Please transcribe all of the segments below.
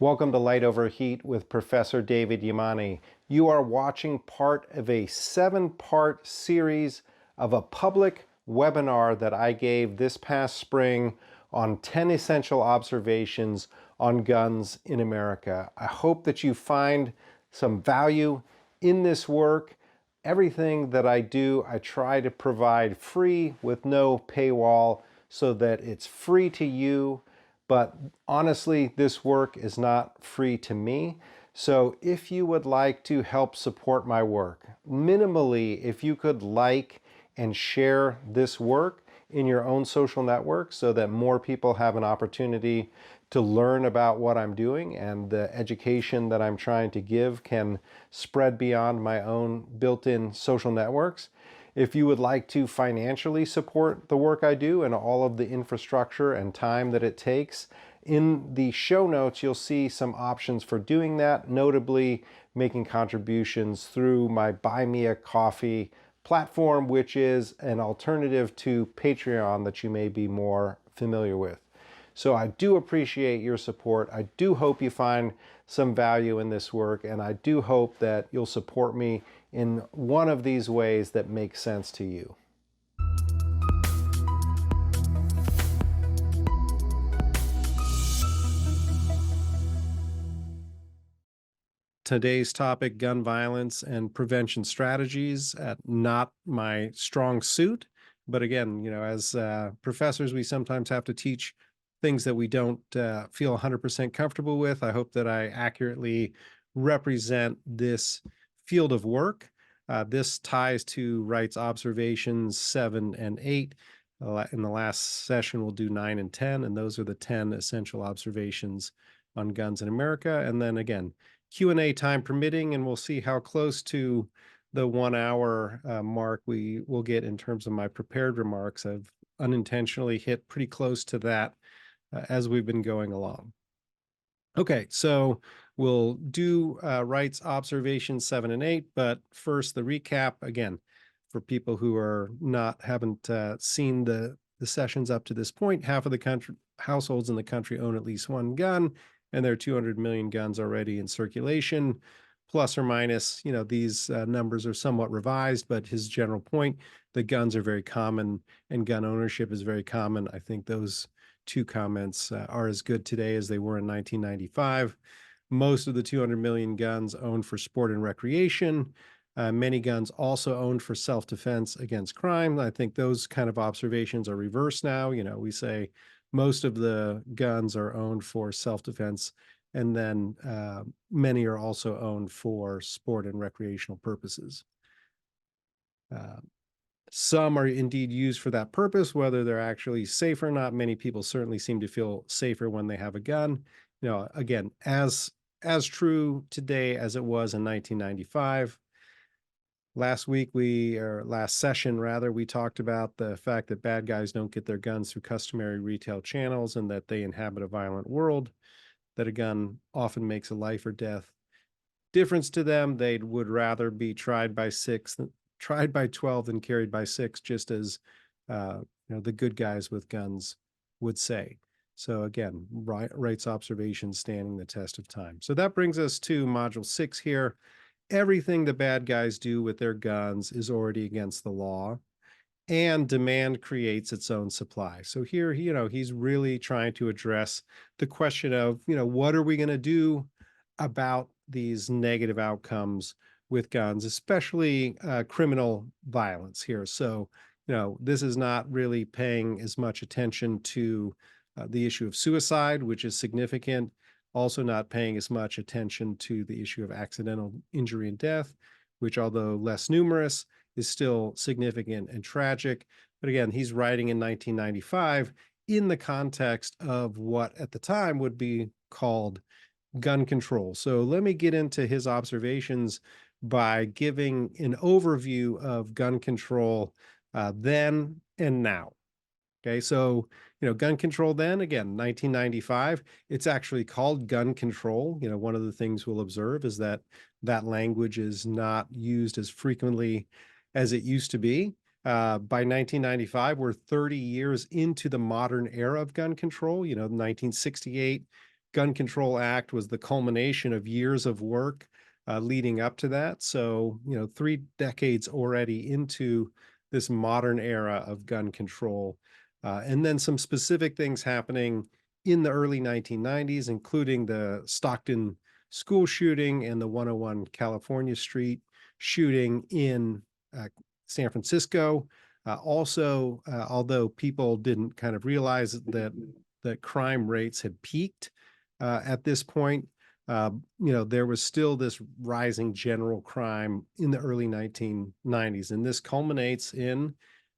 Welcome to Light Over Heat with Professor David Yamane. You are watching part of a 7-part series of a public webinar that I gave this past spring on 10 essential observations on guns in America. I hope that you find some value in this work. Everything that I do, I try to provide free with no paywall so that it's free to you. But honestly, this work is not free to me. So if you would like to help support my work, minimally, if you could like and share this work in your own social network so that more people have an opportunity to learn about what I'm doing and the education that I'm trying to give can spread beyond my own built-in social networks. If you would like to financially support the work I do and all of the infrastructure and time that it takes, in the show notes you'll see some options for doing that, notably making contributions through my Buy Me a Coffee platform, which is an alternative to Patreon that you may be more familiar with. So I do appreciate your support. I do hope you find some value in this work, and I do hope that you'll support me in one of these ways that makes sense to you. Today's topic, gun violence and prevention strategies, not my strong suit. But again, as professors, we sometimes have to teach things that we don't feel 100% comfortable with. I hope that I accurately represent this field of work. This ties to Wright's observations 7 and 8. In the last session, we'll do 9 and 10, and those are the 10 essential observations on guns in America. And then again, Q&A time permitting, and we'll see how close to the 1 hour mark we will get in terms of my prepared remarks. I've unintentionally hit pretty close to that as we've been going along. Okay, so we'll do Wright's observations 7 and 8, but first the recap again for people who haven't seen the sessions up to this point. Half of the households in the country own at least one gun, and there are 200 million guns already in circulation, plus or minus. These numbers are somewhat revised, but his general point, the guns are very common and gun ownership is very common. I think those two comments are as good today as they were in 1995. Most of the 200 million guns owned for sport and recreation. Many guns also owned for self-defense against crime. I think those kind of observations are reversed now. We say most of the guns are owned for self-defense, and then many are also owned for sport and recreational purposes. Some are indeed used for that purpose, whether they're actually safe or not. Many people certainly seem to feel safer when they have a gun. Again, as true today as it was in 1995. Last session, we talked about the fact that bad guys don't get their guns through customary retail channels and that they inhabit a violent world, that a gun often makes a life or death difference to them. They would rather be tried by 12 than carried by 6, just as the good guys with guns would say. So again, Wright's observations standing the test of time. So that brings us to module 6 here. Everything the bad guys do with their guns is already against the law, and demand creates its own supply. So here, he's really trying to address the question of, what are we going to do about these negative outcomes with guns, especially criminal violence here. So, this is not really paying as much attention to the issue of suicide, which is significant. Also not paying as much attention to the issue of accidental injury and death, which, although less numerous, is still significant and tragic. But again, he's writing in 1995 in the context of what at the time would be called gun control. So let me get into his observations by giving an overview of gun control then and now. Okay, so, gun control then, again, 1995, it's actually called gun control. One of the things we'll observe is that language is not used as frequently as it used to be. By 1995, we're 30 years into the modern era of gun control. 1968, Gun Control Act was the culmination of years of work leading up to that. So, 3 decades already into this modern era of gun control. And then some specific things happening in the early 1990s, including the Stockton school shooting and the 101 California Street shooting in uh, San Francisco. Also, although people didn't kind of realize that crime rates had peaked at this point, there was still this rising general crime in the early 1990s, and this culminates in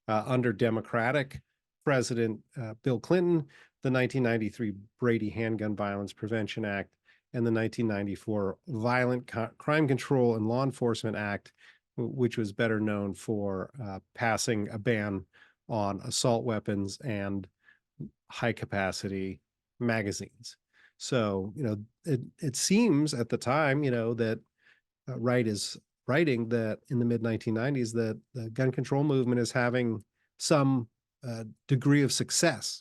under Democratic President Bill Clinton, the 1993 Brady Handgun Violence Prevention Act, and the 1994 Violent Crime Control and Law Enforcement Act, which was better known for passing a ban on assault weapons and high capacity magazines. So, it seems at the time, that Wright is writing that in the mid 1990s that the gun control movement is having some degree of success.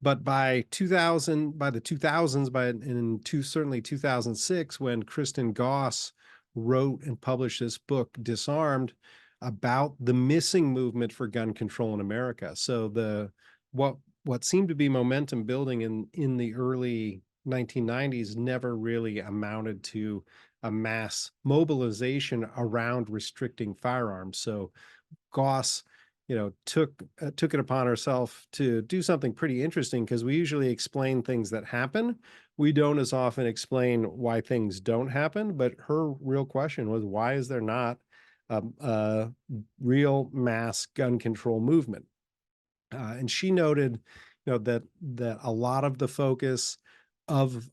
But by 2000, by the 2000s, certainly 2006, when Kristen Goss wrote and published this book, Disarmed, about the missing movement for gun control in America. So what seemed to be momentum building in the early 1990s never really amounted to a mass mobilization around restricting firearms. So Goss, took it upon herself to do something pretty interesting, because we usually explain things that happen. We don't as often explain why things don't happen. But her real question was, why is there not a real mass gun control movement? And she noted, that a lot of the focus of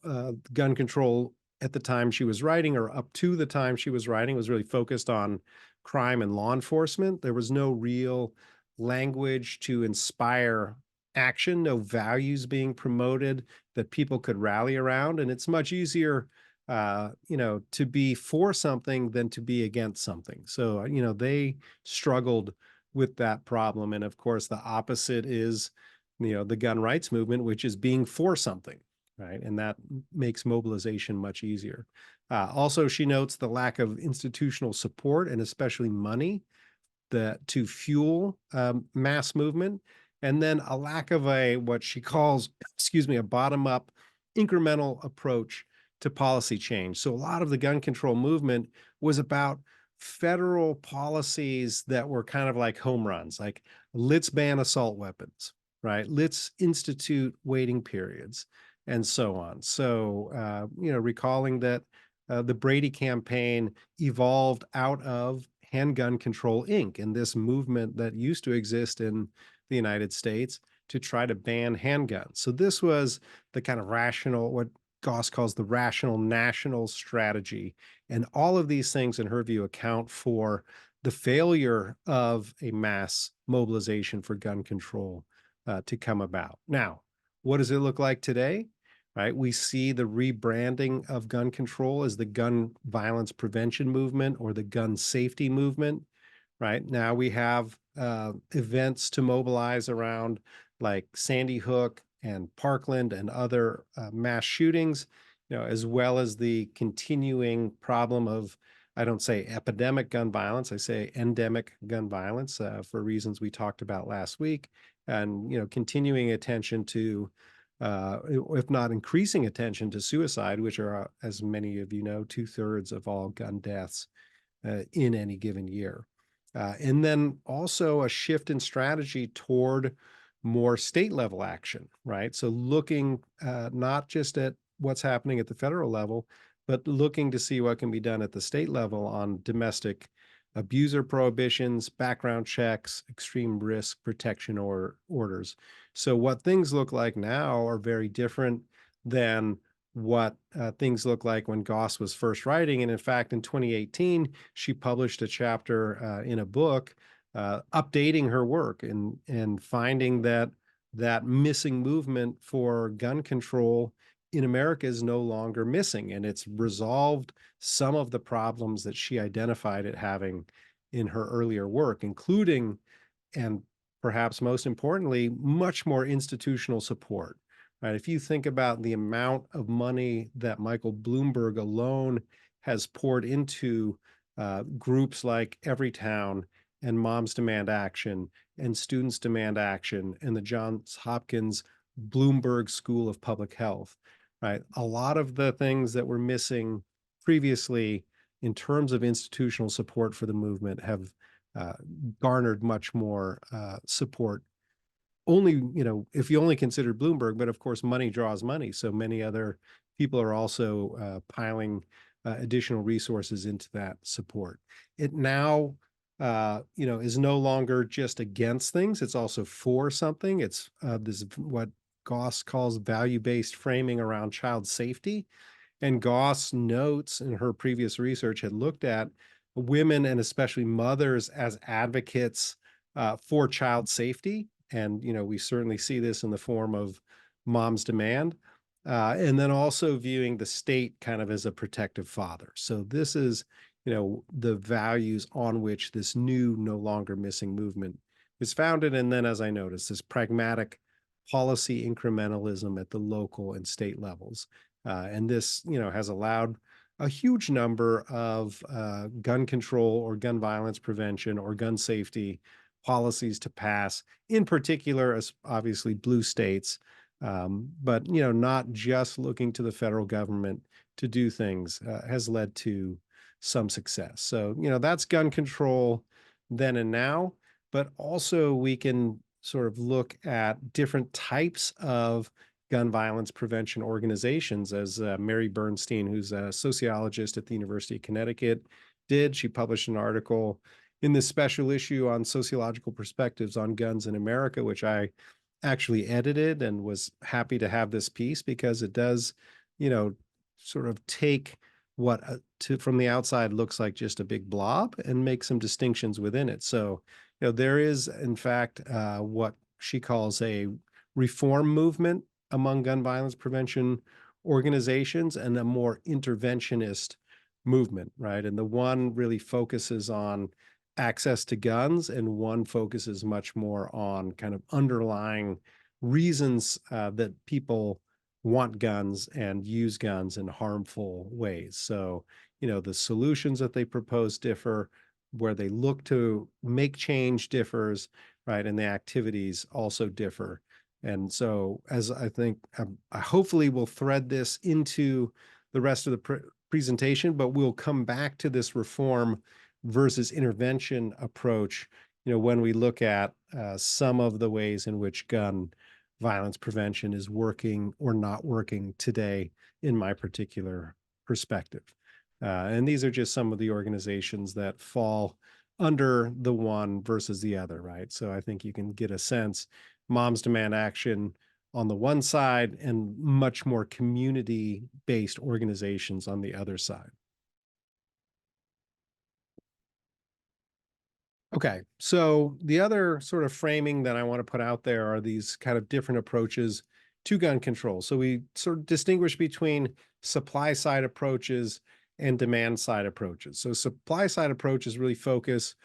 gun control at the time she was writing, or up to the time she was writing, was really focused on crime and law enforcement. There was no real language to inspire action, no values being promoted that people could rally around. And it's much easier, to be for something than to be against something. So, they struggled with that problem. And of course, the opposite is, the gun rights movement, which is being for something, right? And that makes mobilization much easier. Also, she notes the lack of institutional support and especially money that to fuel mass movement, and then a lack of a what she calls, excuse me, a bottom up incremental approach to policy change. So a lot of the gun control movement was about federal policies that were kind of like home runs, like let's ban assault weapons, right? Let's institute waiting periods, and so on. So, recalling that the Brady campaign evolved out of Handgun Control Inc. and this movement that used to exist in the United States to try to ban handguns. So this was the kind of rational, what Goss calls the rational national strategy. And all of these things, in her view, account for the failure of a mass mobilization for gun control to come about. Now, what does it look like today? Right, we see the rebranding of gun control as the gun violence prevention movement or the gun safety movement. Right now, we have events to mobilize around, like Sandy Hook and Parkland and other mass shootings, as well as the continuing problem of, I don't say epidemic gun violence, I say endemic gun violence for reasons we talked about last week, and continuing attention to, if not increasing attention to suicide, which are, as many of you know, 2/3 of all gun deaths in any given year. And then also a shift in strategy toward more state level action, right? So looking not just at what's happening at the federal level, but looking to see what can be done at the state level on domestic abuser prohibitions, background checks, extreme risk protection or orders. So what things look like now are very different than what things look like when Goss was first writing. And in fact, in 2018, she published a chapter in a book updating her work and finding that that missing movement for gun control in America is no longer missing, and it's resolved some of the problems that she identified it having in her earlier work, including, and perhaps most importantly, much more institutional support, right? If you think about the amount of money that Michael Bloomberg alone has poured into groups like Everytown and Moms Demand Action and Students Demand Action and the Johns Hopkins Bloomberg School of Public Health, right? A lot of the things that were missing previously in terms of institutional support for the movement have uh, garnered much more support. Only, if you only consider Bloomberg, but of course, money draws money. So many other people are also piling additional resources into that support. It now, is no longer just against things. It's also for something. It's this what Goss calls value-based framing around child safety. And Goss notes in her previous research had looked at women and especially mothers as advocates for child safety. And, we certainly see this in the form of Mom's Demand. And then also viewing the state kind of as a protective father. So this is, the values on which this new, no longer missing movement is founded. And then, as I noticed, this pragmatic policy incrementalism at the local and state levels. And this, has allowed a huge number of gun control or gun violence prevention or gun safety policies to pass, in particular, as obviously blue states, but not just looking to the federal government to do things has led to some success. So that's gun control then and now, but also we can sort of look at different types of gun violence prevention organizations, as Mary Bernstein, who's a sociologist at the University of Connecticut, did. She published an article in this special issue on sociological perspectives on guns in America, which I actually edited and was happy to have this piece because it does, you know, sort of take what from the outside looks like just a big blob and make some distinctions within it. So, there is, in fact, what she calls a reform movement among gun violence prevention organizations and a more interventionist movement, right? And the one really focuses on access to guns, and one focuses much more on kind of underlying reasons that people want guns and use guns in harmful ways. So, the solutions that they propose differ, where they look to make change differs, right? And the activities also differ. And so, as I think, I hopefully will thread this into the rest of the presentation, but we'll come back to this reform versus intervention approach, when we look at some of the ways in which gun violence prevention is working or not working today in my particular perspective. And these are just some of the organizations that fall under the one versus the other, right? So I think you can get a sense. Moms Demand Action on the one side and much more community-based organizations on the other side. Okay, so the other sort of framing that I want to put out there are these kind of different approaches to gun control. So we sort of distinguish between supply side approaches and demand side approaches. So supply side approaches really focus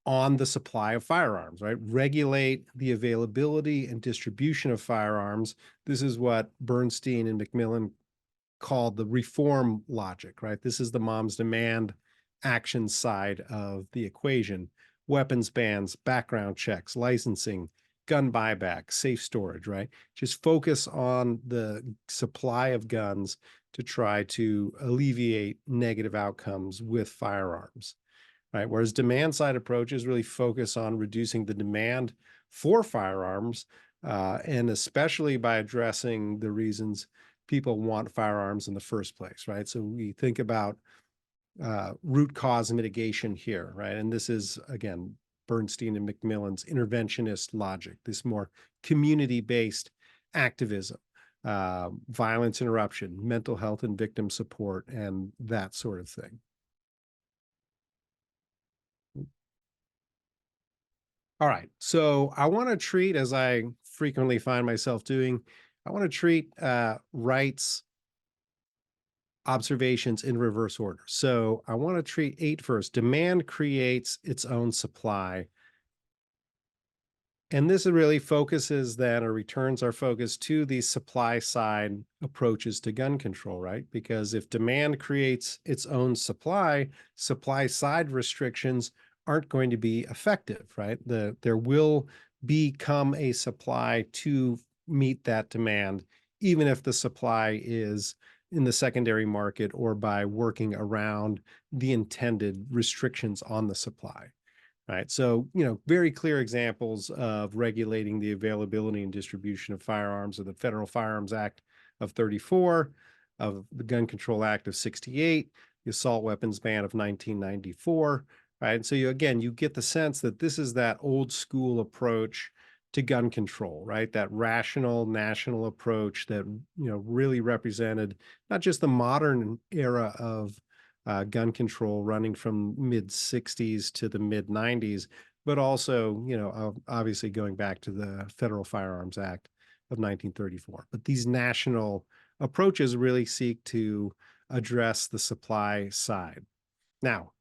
on the supply of firearms, right? Regulate the availability and distribution of firearms. This is what Bernstein and Macmillan called the reform logic, right? This is the Moms Demand Action side of the equation. Weapons bans, background checks, licensing, gun buyback, safe storage, right? Just focus on the supply of guns to try to alleviate negative outcomes with firearms, right? Whereas demand side approaches really focus on reducing the demand for firearms, and especially by addressing the reasons people want firearms in the first place, right? So we think about root cause mitigation here, right? And this is, again, Bernstein and Macmillan's interventionist logic, this more community-based activism, violence interruption, mental health and victim support, and that sort of thing. All right, so I want to treat, as I frequently find myself doing, I want to treat rights observations in reverse order. So I want to treat 8 first. Demand creates its own supply. And this really focuses then or returns our focus to the supply side approaches to gun control, right? Because if demand creates its own supply, supply side restrictions aren't going to be effective, right? There will become a supply to meet that demand, even if the supply is in the secondary market or by working around the intended restrictions on the supply. Right. So, very clear examples of regulating the availability and distribution of firearms are the Federal Firearms Act of 34, of the Gun Control Act of 68, the Assault Weapons Ban of 1994. Right. And so you get the sense that this is that old school approach to gun control, right? That rational national approach that, really represented not just the modern era of gun control running from mid 60s to the mid 90s, but also, obviously going back to the Federal Firearms Act of 1934. But these national approaches really seek to address the supply side. Now,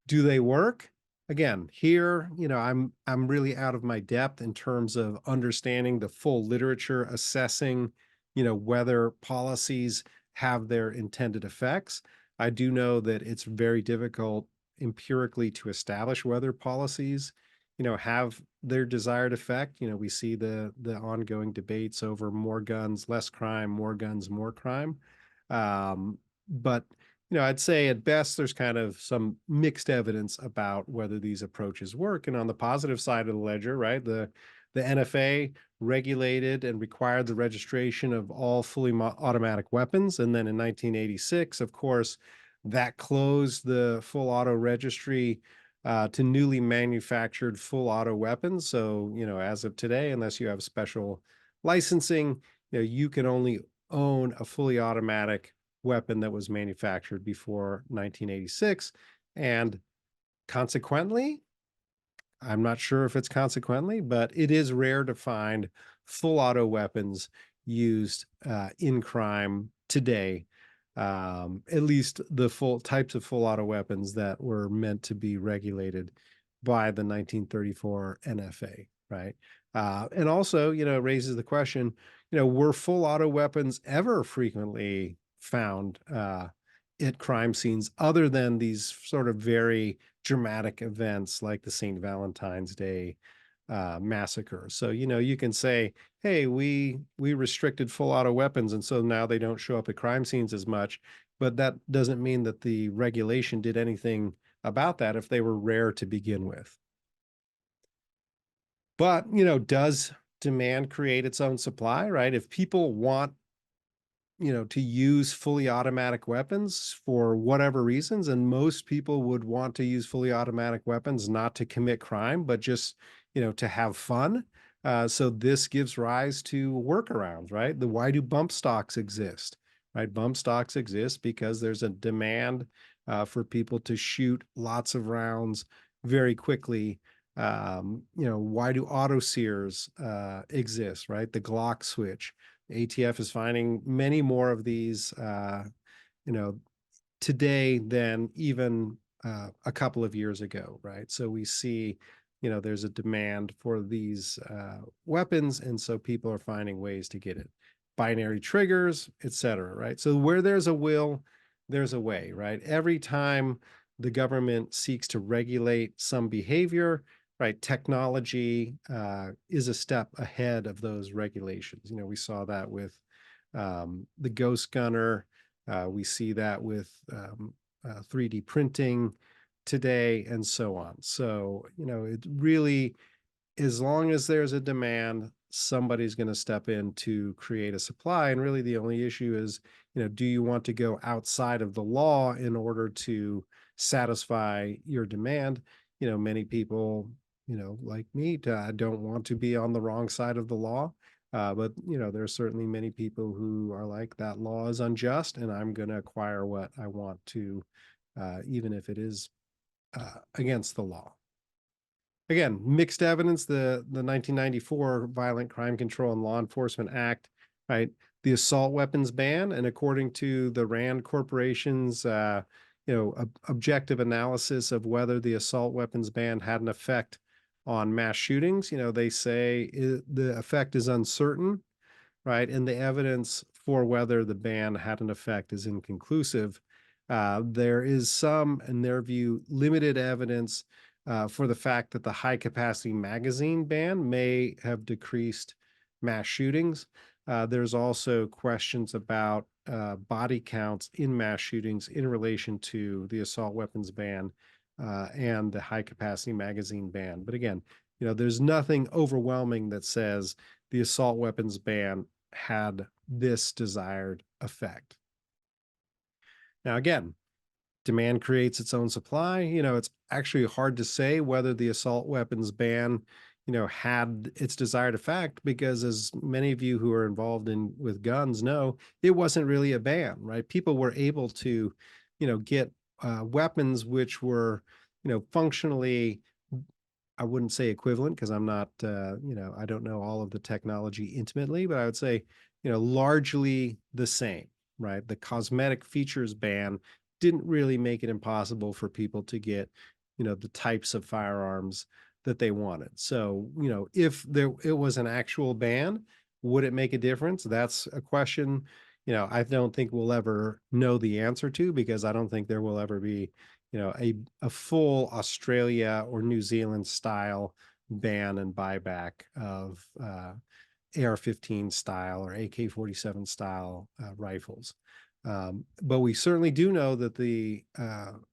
do they work? Again, here, I'm really out of my depth in terms of understanding the full literature, assessing, whether policies have their intended effects. I do know that it's very difficult empirically to establish whether policies, have their desired effect. We see the ongoing debates over more guns, less crime, more guns, more crime. But I'd say at best there's kind of some mixed evidence about whether these approaches work. And on the positive side of the ledger, right, the NFA regulated and required the registration of all fully automatic weapons. And then in 1986, of course, that closed the full auto registry to newly manufactured full auto weapons. So, as of today, unless you have special licensing, you can only own a fully automatic weapon that was manufactured before 1986. And consequently, I'm not sure if it's consequently, but it is rare to find full auto weapons used in crime today. At least the full types of full auto weapons that were meant to be regulated by the 1934 NFA, right? And also, it raises the question, were full auto weapons ever frequently found at crime scenes other than these sort of very dramatic events like the St. Valentine's Day massacre? So, you can say, hey, we restricted full auto weapons, and so now they don't show up at crime scenes as much. But that doesn't mean that the regulation did anything about that if they were rare to begin with. But, does demand create its own supply, right? If people want to use fully automatic weapons for whatever reasons. And most people would want to use fully automatic weapons not to commit crime, but just, to have fun. So this gives rise to workarounds, right? Why do bump stocks exist, right? Bump stocks exist because there's a demand for people to shoot lots of rounds very quickly. Why do auto sears exist, right? The Glock switch. ATF is finding many more of these, you know, today than even a couple of years ago, right? So we see, there's a demand for these weapons, and so people are finding ways to get it. Binary triggers, etc. Right? So where there's a will, there's a way, right? Every time the government seeks to regulate some behavior, right, technology is a step ahead of those regulations. We saw that with the ghost gunner. We see that with 3D printing today, and so on. So, it really, as long as there's a demand, somebody's going to step in to create a supply. And really, the only issue is, do you want to go outside of the law in order to satisfy your demand? Many people, like me, don't want to be on the wrong side of the law. But there are certainly many people who are like, that law is unjust, and I'm going to acquire what I want to, even if it is against the law. Again, mixed evidence. The 1994 Violent Crime Control and Law Enforcement Act, right? The assault weapons ban, and according to the Rand Corporation's, objective analysis of whether the assault weapons ban had an effect on mass shootings. They say the effect is uncertain, right? And the evidence for whether the ban had an effect is inconclusive. There is some, in their view, limited evidence for the fact that the high capacity magazine ban may have decreased mass shootings. There's also questions about body counts in mass shootings in relation to the assault weapons ban and the high capacity magazine ban. But again, there's nothing overwhelming that says the assault weapons ban had this desired effect. Now, again, demand creates its own supply. It's actually hard to say whether the assault weapons ban, had its desired effect because, as many of you who are involved in with guns know, it wasn't really a ban, right? People were able to, get weapons which were, functionally, I wouldn't say equivalent because I'm not, I don't know all of the technology intimately, but I would say, largely the same, right? The cosmetic features ban didn't really make it impossible for people to get, the types of firearms that they wanted. So, if it was an actual ban, would it make a difference? That's a question, I don't think we'll ever know the answer to because I don't think there will ever be a full Australia or New Zealand style ban and buyback of AR-15 style or AK-47 style rifles. But we certainly do know that the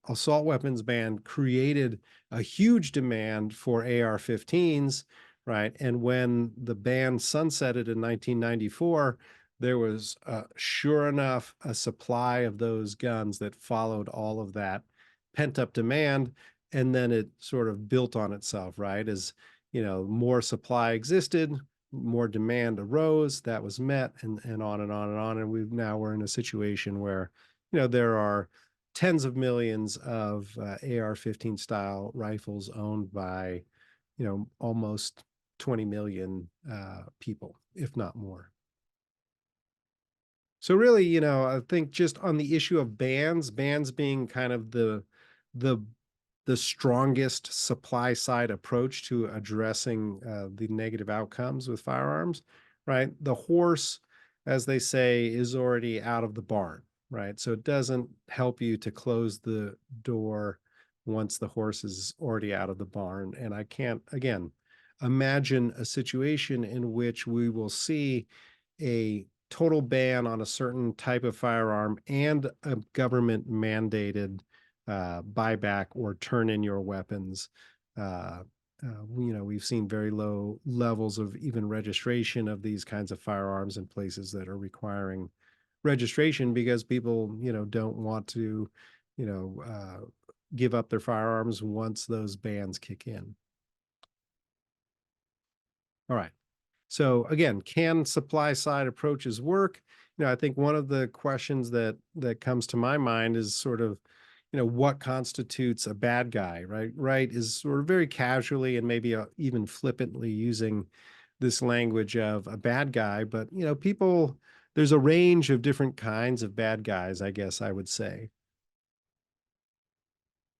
assault weapons ban created a huge demand for AR-15s, right? And when the ban sunsetted in 1994, there was sure enough a supply of those guns that followed all of that pent up demand, and then it sort of built on itself, right? As more supply existed, more demand arose, that was met, and on and on and on. And we're in a situation where, there are tens of millions of AR-15 style rifles owned by, almost 20 million people, if not more. So really, I think just on the issue of bans being kind of the the strongest supply side approach to addressing the negative outcomes with firearms, right? The horse, as they say, is already out of the barn, right? So it doesn't help you to close the door once the horse is already out of the barn. And I can't, again, imagine a situation in which we will see a total ban on a certain type of firearm and a government mandated buyback or turn in your weapons. Uh, we've seen very low levels of even registration of these kinds of firearms in places that are requiring registration because people, don't want to, give up their firearms once those bans kick in. All right. So again, can supply side approaches work? I think one of the questions that comes to my mind is sort of, what constitutes a bad guy, right? Right is sort of very casually and maybe even flippantly using this language of a bad guy, but people, there's a range of different kinds of bad guys, I guess I would say.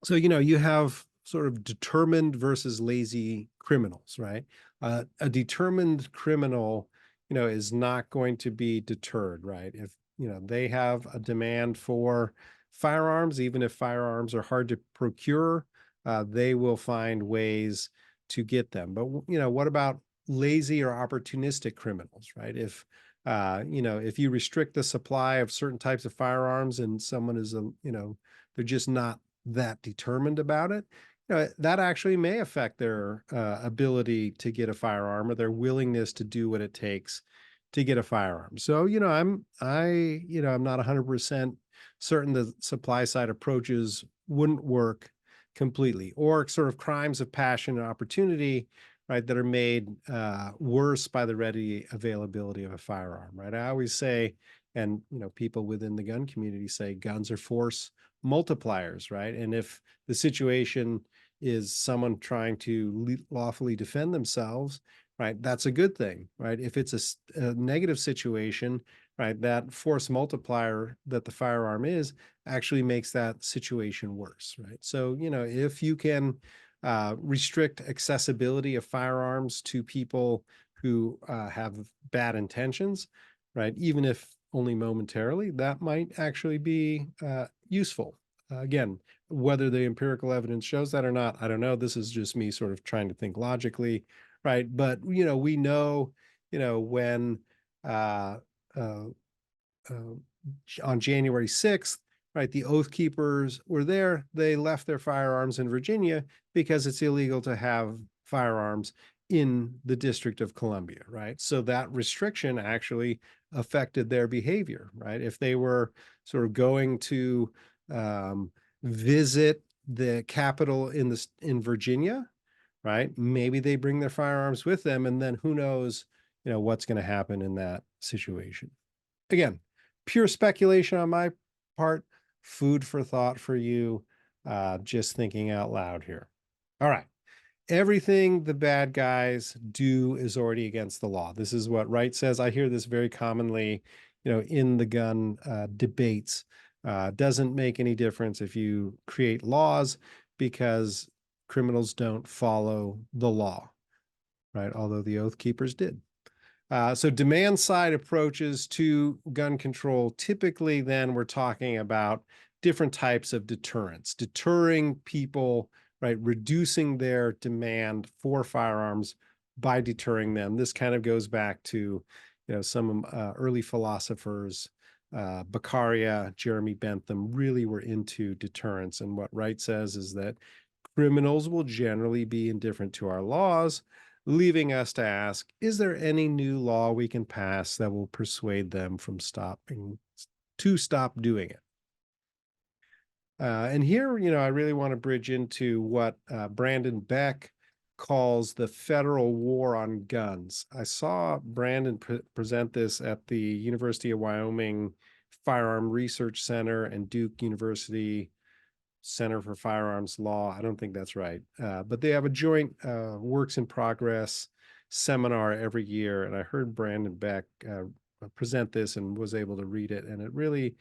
So, you have sort of determined versus lazy criminals, right? A determined criminal, is not going to be deterred, right? If, they have a demand for firearms, even if firearms are hard to procure, they will find ways to get them. But, what about lazy or opportunistic criminals, right? If you restrict the supply of certain types of firearms and someone is, they're just not that determined about it, that actually may affect their ability to get a firearm or their willingness to do what it takes to get a firearm. So, I'm not 100% certain the supply side approaches wouldn't work completely, or sort of crimes of passion and opportunity, right, that are made worse by the ready availability of a firearm, right? I always say, and people within the gun community say, guns are force multipliers, right? And if the situation is someone trying to lawfully defend themselves, right, that's a good thing, right? If it's a negative situation, right, that force multiplier that the firearm is actually makes that situation worse, right? So, if you can restrict accessibility of firearms to people who have bad intentions, right? Even if only momentarily, that might actually be useful. Again, whether the empirical evidence shows that or not, I don't know. This is just me sort of trying to think logically, right? But we know, when uh, uh, uh, on January 6th, right, the Oath Keepers were there. They left their firearms in Virginia because it's illegal to have firearms in the District of Columbia, right? So that restriction actually affected their behavior, right? If they were sort of going to um, visit the Capitol in Virginia, right? Maybe they bring their firearms with them, and then who knows, what's going to happen in that situation. Again, pure speculation on my part, food for thought for you, just thinking out loud here. All right. Everything the bad guys do is already against the law. This is what Wright says. I hear this very commonly, in the gun debates. Doesn't make any difference if you create laws because criminals don't follow the law, right? Although the Oath Keepers did. So demand side approaches to gun control, typically then we're talking about different types of deterrence, deterring people, right? Reducing their demand for firearms by deterring them. This kind of goes back to, some early philosophers, Beccaria, Jeremy Bentham really were into deterrence. And what Wright says is that criminals will generally be indifferent to our laws, leaving us to ask, is there any new law we can pass that will persuade them from stop doing it? And here, I really want to bridge into what Brandon Beck calls the federal war on guns. I saw Brandon present this at the University of Wyoming Firearm Research Center and Duke University Center for Firearms Law. I don't think that's right. But they have a joint works in progress seminar every year. And I heard Brandon Beck present this and was able to read it. And it really,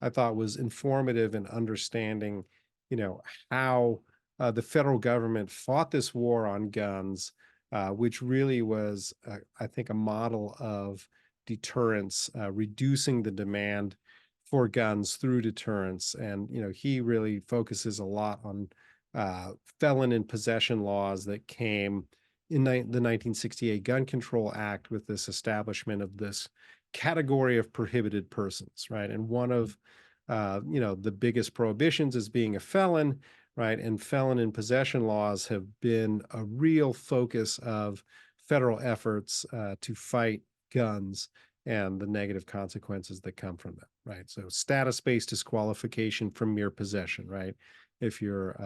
I thought, was informative in understanding, how the federal government fought this war on guns, which really was, I think, a model of deterrence, reducing the demand for guns through deterrence. And, he really focuses a lot on felon in possession laws that came in the 1968 Gun Control Act with this establishment of this category of prohibited persons, right? And one of, the biggest prohibitions is being a felon, right? And felon in possession laws have been a real focus of federal efforts to fight guns and the negative consequences that come from them, right? So status-based disqualification from mere possession, right? If you're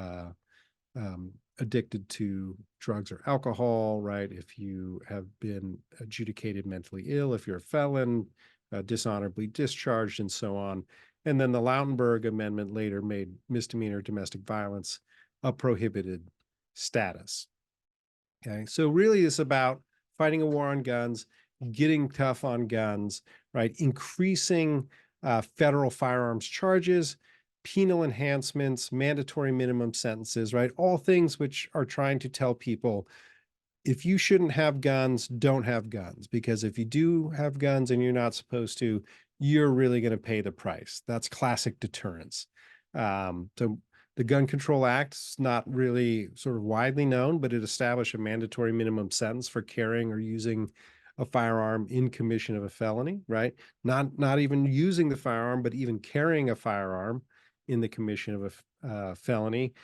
addicted to drugs or alcohol, right? If you have been adjudicated mentally ill, if you're a felon, dishonorably discharged, and so on. And then the Lautenberg Amendment later made misdemeanor domestic violence a prohibited status. Okay, so really it's about fighting a war on guns, getting tough on guns, right? Increasing federal firearms charges, penal enhancements, mandatory minimum sentences, right? All things which are trying to tell people if you shouldn't have guns, don't have guns. Because if you do have guns and you're not supposed to, you're really going to pay the price. That's classic deterrence. So the Gun Control Act is not really sort of widely known, but it established a mandatory minimum sentence for carrying or using a firearm in commission of a felony, right? Not even using the firearm, but even carrying a firearm in the commission of a felony.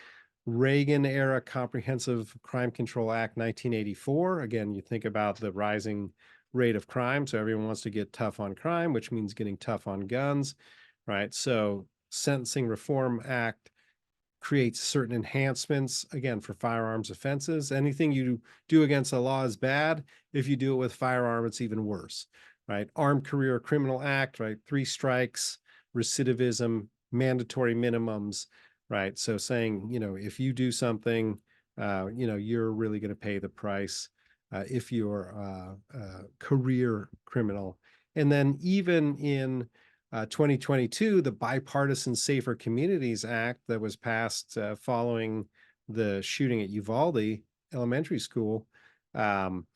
Reagan era Comprehensive Crime Control Act 1984. Again, you think about the rising rate of crime. So everyone wants to get tough on crime, which means getting tough on guns, right? So Sentencing Reform Act creates certain enhancements, again, for firearms offenses. Anything you do against the law is bad. If you do it with firearm, it's even worse, right? Armed Career Criminal Act, right? 3 strikes, recidivism, mandatory minimums, right? So saying, if you do something, you're really going to pay the price if you're a career criminal. And then even in 2022, the Bipartisan Safer Communities Act that was passed following the shooting at Uvalde Elementary School, um,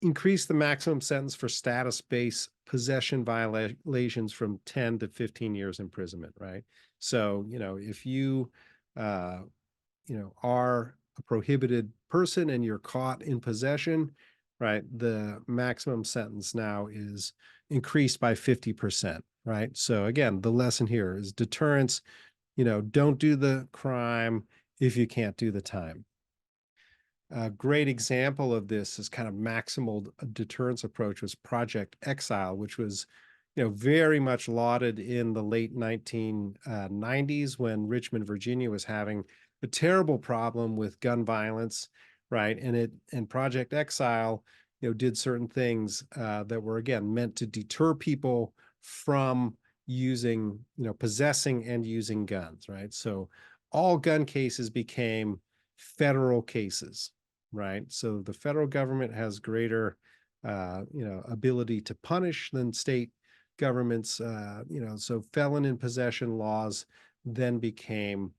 increased the maximum sentence for status-based possession violations from 10 to 15 years imprisonment, right? So, if you, uh, are a prohibited person and you're caught in possession, right, the maximum sentence now is increased by 50%, right? So again, the lesson here is deterrence, don't do the crime if you can't do the time. A great example of this is kind of maximal deterrence approach was Project Exile, which was, very much lauded in the late 1990s when Richmond, Virginia was having a terrible problem with gun violence, right? And Project Exile, did certain things that were again meant to deter people from using, possessing and using guns, right? So all gun cases became federal cases, right? So the federal government has greater, ability to punish than state governments. So felon in possession laws then became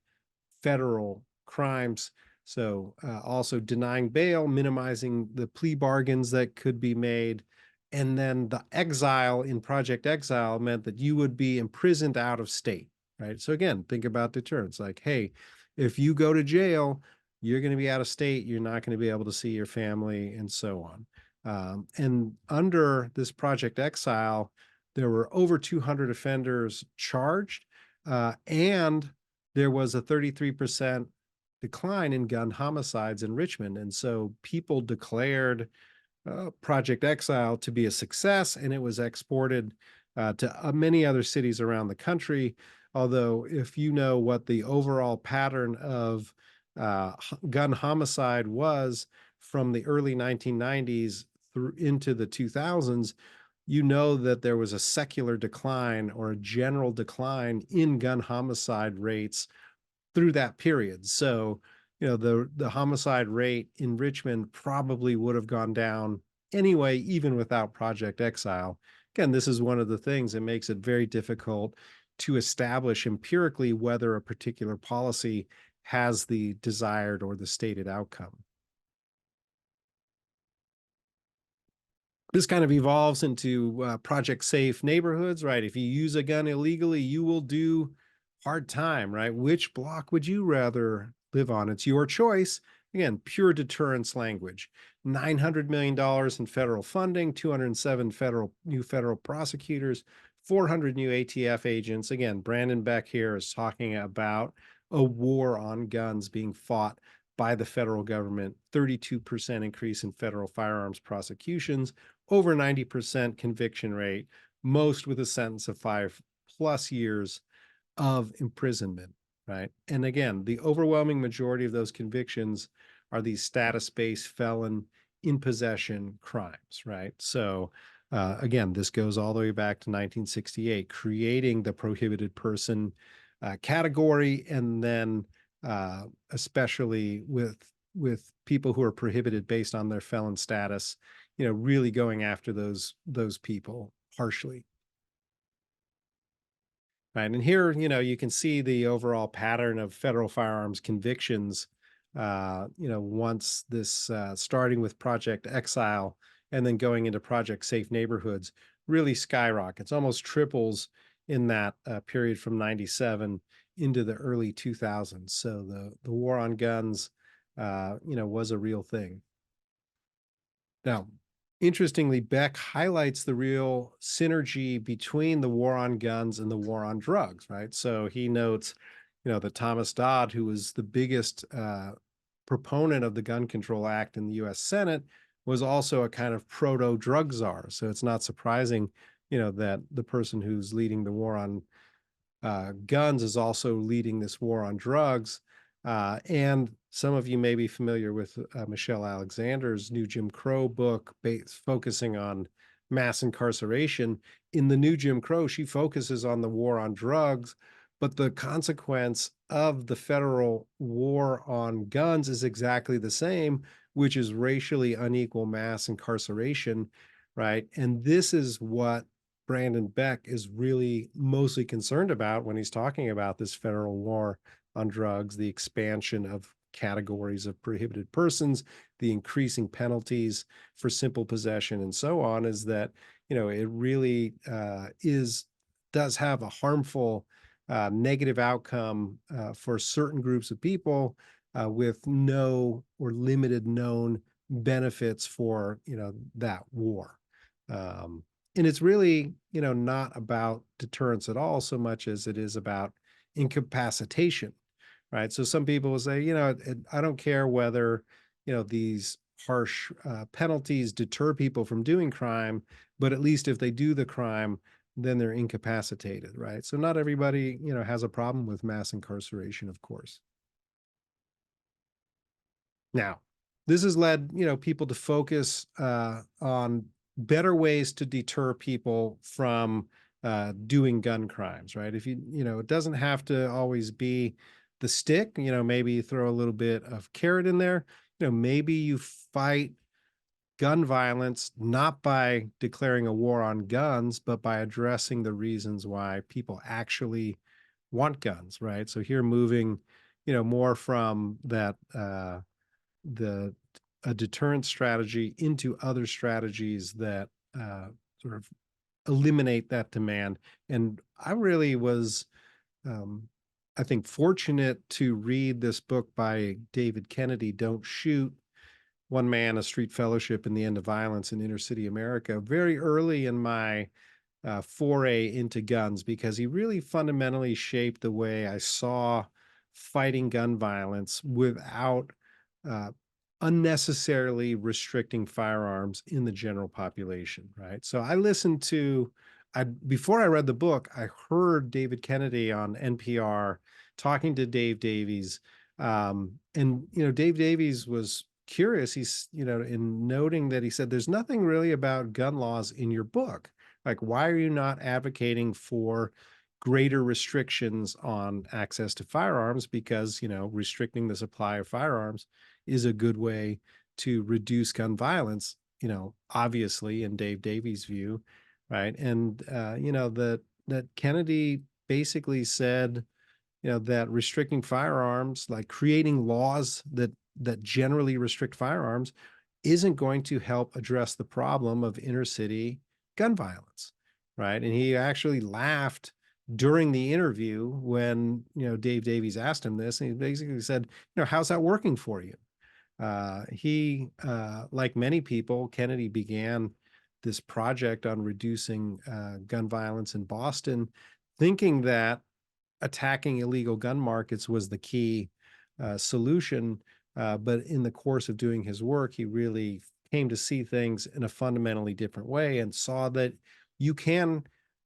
federal crimes. So also denying bail, minimizing the plea bargains that could be made. And then the exile in Project Exile meant that you would be imprisoned out of state, right? So again, think about deterrence. Like, hey, if you go to jail, you're going to be out of state. You're not going to be able to see your family and so on. And under this Project Exile, there were over 200 offenders charged, and there was a 33% decline in gun homicides in Richmond. And so people declared Project Exile to be a success, and it was exported to many other cities around the country. Although, if you know what the overall pattern of gun homicide was from the early 1990s through into the 2000s, you know that there was a secular decline or a general decline in gun homicide rates through that period. So, the homicide rate in Richmond probably would have gone down anyway, even without Project Exile. Again, this is one of the things that makes it very difficult to establish empirically whether a particular policy has the desired or the stated outcome. This kind of evolves into Project Safe Neighborhoods, right? If you use a gun illegally, you will do hard time, right? Which block would you rather live on? It's your choice. Again, pure deterrence language. $900 million in federal funding, 207 new federal prosecutors, 400 new ATF agents. Again, Brandon Beck here is talking about a war on guns being fought by the federal government, 32% increase in federal firearms prosecutions, over 90% conviction rate, most with a sentence of 5+ years of imprisonment, right? And again, the overwhelming majority of those convictions are these status-based felon in possession crimes, right? So again, this goes all the way back to 1968, creating the prohibited person category, and then especially with people who are prohibited based on their felon status, really going after those people harshly. Right. And here, you can see the overall pattern of federal firearms convictions, once this, starting with Project Exile and then going into Project Safe Neighborhoods, really skyrockets, almost triples in that period from 97 into the early 2000s. So the war on guns, was a real thing. Now, interestingly, Beck highlights the real synergy between the war on guns and the war on drugs, right? So he notes, that Thomas Dodd, who was the biggest proponent of the Gun Control Act in the US Senate, was also a kind of proto drug czar. So it's not surprising, that the person who's leading the war on guns is also leading this war on drugs. And some of you may be familiar with Michelle Alexander's new Jim Crow book, focusing on mass incarceration. In the new Jim Crow, she focuses on the war on drugs, but the consequence of the federal war on guns is exactly the same, which is racially unequal mass incarceration, right? And this is what Brandon Beck is really mostly concerned about when he's talking about this federal war on drugs, the expansion of categories of prohibited persons, the increasing penalties for simple possession, and so on, is that it really is does have a harmful negative outcome for certain groups of people with no or limited known benefits for that war. And it's really not about deterrence at all so much as it is about incapacitation, right? So some people will say, I don't care whether these harsh penalties deter people from doing crime, but at least if they do the crime, then they're incapacitated, right? So not everybody has a problem with mass incarceration, of course. Now, this has led, people to focus on better ways to deter people from doing gun crimes, right? If it doesn't have to always be the stick, maybe you throw a little bit of carrot in there. Maybe you fight gun violence not by declaring a war on guns, but by addressing the reasons why people actually want guns, right? So here moving, more from that the a deterrent strategy into other strategies that sort of eliminate that demand. And I really was, um, I think, fortunate to read this book by David Kennedy, Don't Shoot, One Man, a Street Fellowship in the End of Violence in Inner City America, very early in my foray into guns, because he really fundamentally shaped the way I saw fighting gun violence without uh, unnecessarily restricting firearms in the general population, right? So I listened to, before I read the book, I heard David Kennedy on NPR talking to Dave Davies. And, Dave Davies was curious. He's, in noting that he said, there's nothing really about gun laws in your book. Like, why are you not advocating for greater restrictions on access to firearms? Because, restricting the supply of firearms is a good way to reduce gun violence, obviously, in Dave Davies' view, right? And, that Kennedy basically said, that restricting firearms, like creating laws that generally restrict firearms, isn't going to help address the problem of inner city gun violence, right? And he actually laughed during the interview when Dave Davies asked him this, and he basically said, how's that working for you? Like many people, Kennedy began this project on reducing gun violence in Boston, thinking that attacking illegal gun markets was the key solution. But in the course of doing his work, he really came to see things in a fundamentally different way and saw that you can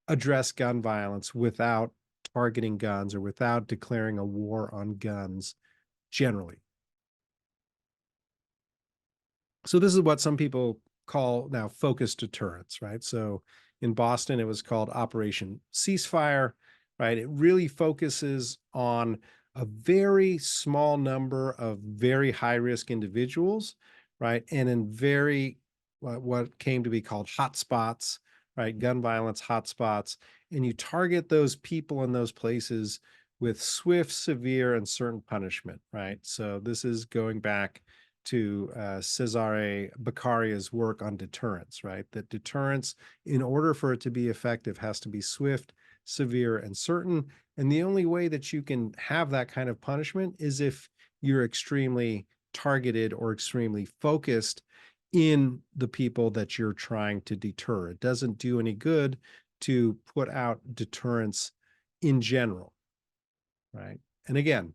address gun violence without targeting guns or without declaring a war on guns generally. So this is what some people call now focused deterrence, right? So in Boston, it was called Operation Ceasefire, right? It really focuses on a very small number of very high risk individuals, right? And in very what came to be called hotspots, right? Gun violence hotspots. And you target those people in those places with swift, severe, and certain punishment, right? So this is going back to Cesare Beccaria's work on deterrence, right? That deterrence, in order for it to be effective, has to be swift, severe, and certain. And the only way that you can have that kind of punishment is if you're extremely targeted or extremely focused in the people that you're trying to deter. It doesn't do any good to put out deterrence in general, right? And again,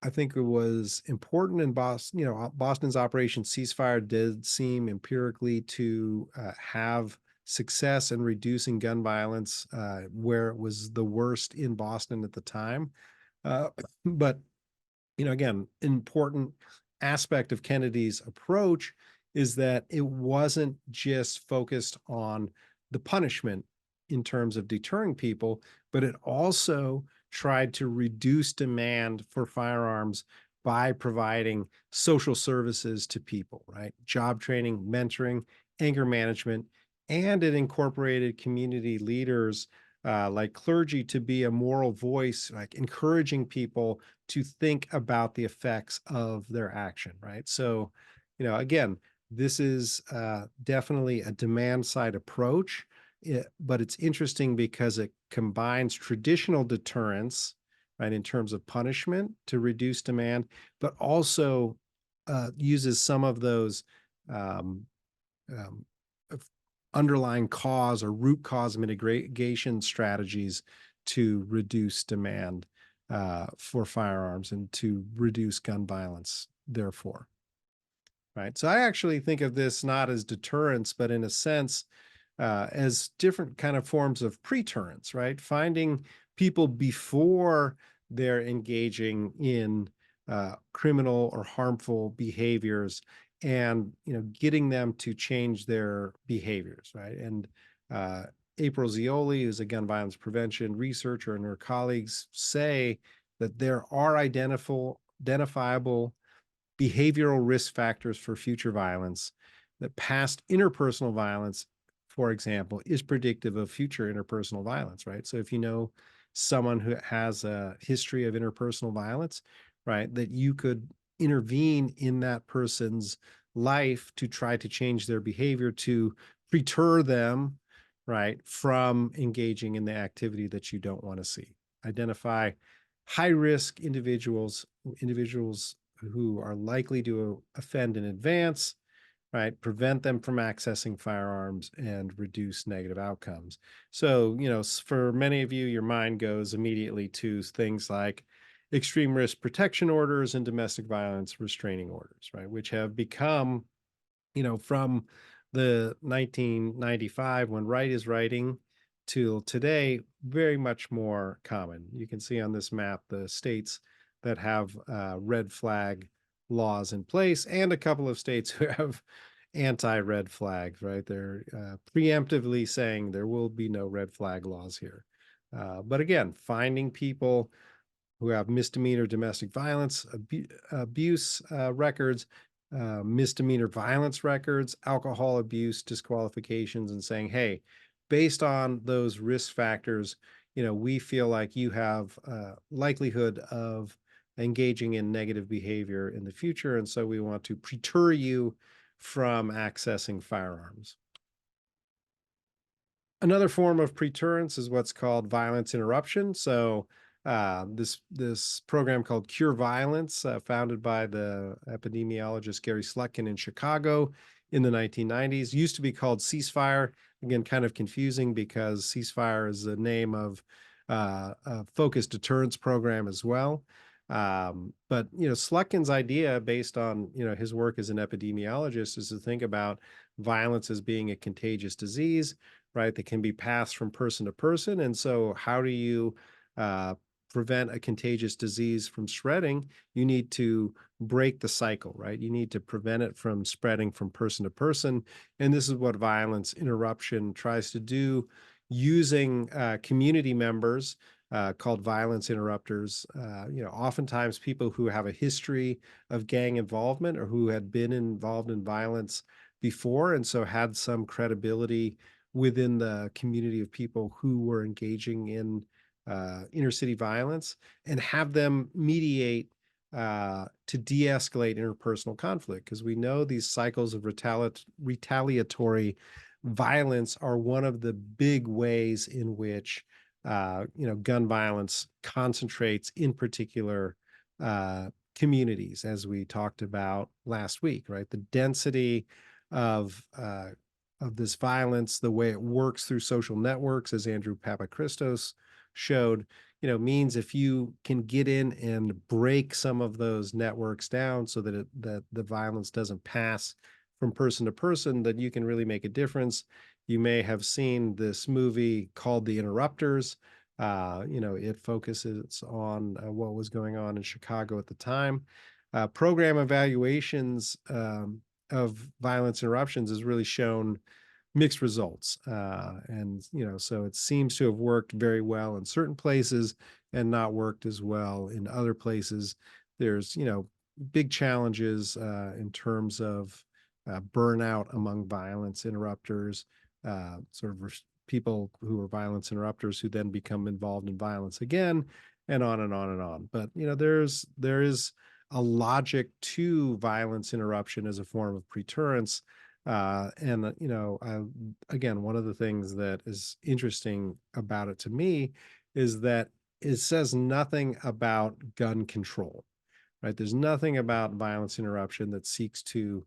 I think it was important in Boston. Boston's Operation Ceasefire did seem empirically to have success in reducing gun violence where it was the worst in Boston at the time. Uh, but again, important aspect of Kennedy's approach is that it wasn't just focused on the punishment in terms of deterring people, but it also tried to reduce demand for firearms by providing social services to people, right? Job training, mentoring, anger management, and it incorporated community leaders like clergy to be a moral voice, like encouraging people to think about the effects of their action, right? So, again, this is definitely a demand side approach, but it's interesting because it combines traditional deterrence, right, in terms of punishment to reduce demand, but also uses some of those um, um, of underlying cause or root cause mitigation strategies to reduce demand for firearms and to reduce gun violence, therefore. Right. So I actually think of this not as deterrence, but in a sense, as different kind of forms of preterrence, right? Finding people before they're engaging in criminal or harmful behaviors, and getting them to change their behaviors, right? And uh, April Zioli, who's a gun violence prevention researcher, and her colleagues say that there are identifiable behavioral risk factors for future violence, that past interpersonal violence, for example, is predictive of future interpersonal violence, right? So if you know someone who has a history of interpersonal violence, right, that you could intervene in that person's life to try to change their behavior to deter them, right, from engaging in the activity that you don't want to see. Identify high risk individuals who are likely to offend in advance, right? Prevent them from accessing firearms and reduce negative outcomes. So, for many of you, your mind goes immediately to things like extreme risk protection orders and domestic violence restraining orders, right? Which have become, from the 1995 when Wright is writing till today, very much more common. You can see on this map the states that have red flag laws in place, and a couple of states who have anti-red flags, right? They're preemptively saying there will be no red flag laws here. But again, finding people who have misdemeanor domestic violence abuse records, misdemeanor violence records, alcohol abuse disqualifications, and saying, hey, based on those risk factors, we feel like you have likelihood of engaging in negative behavior in the future, and so we want to deter you from accessing firearms. Another form of preterrence is what's called violence interruption. So this program called Cure Violence, founded by the epidemiologist Gary Slutkin in Chicago in the 1990s, used to be called Ceasefire. Again, kind of confusing because Ceasefire is the name of a focused deterrence program as well. But Slutkin's idea, based on his work as an epidemiologist, is to think about violence as being a contagious disease, right, that can be passed from person to person. And so, how do you uh, prevent a contagious disease from spreading? You need to break the cycle, right? You need to prevent it from spreading from person to person. And this is what violence interruption tries to do, using community members called violence interrupters. Oftentimes people who have a history of gang involvement or who had been involved in violence before, and so had some credibility within the community of people who were engaging in inner city violence, and have them mediate to de-escalate interpersonal conflict, because we know these cycles of retaliatory violence are one of the big ways in which gun violence concentrates in particular communities, as we talked about last week, right? The density of uh, of this violence, the way it works through social networks, as Andrew Papachristos showed, means if you can get in and break some of those networks down so that that the violence doesn't pass from person to person, then you can really make a difference. You may have seen this movie called The Interrupters. It focuses on what was going on in Chicago at the time. Program evaluations of violence interruptions has really shown mixed results. And, so it seems to have worked very well in certain places and not worked as well in other places. There's, big challenges in terms of burnout among violence interrupters, sort of people who are violence interrupters who then become involved in violence again, and on and on and on. But there is a logic to violence interruption as a form of preterrence. Again, one of the things that is interesting about it to me is that it says nothing about gun control, right? There's nothing about violence interruption that seeks to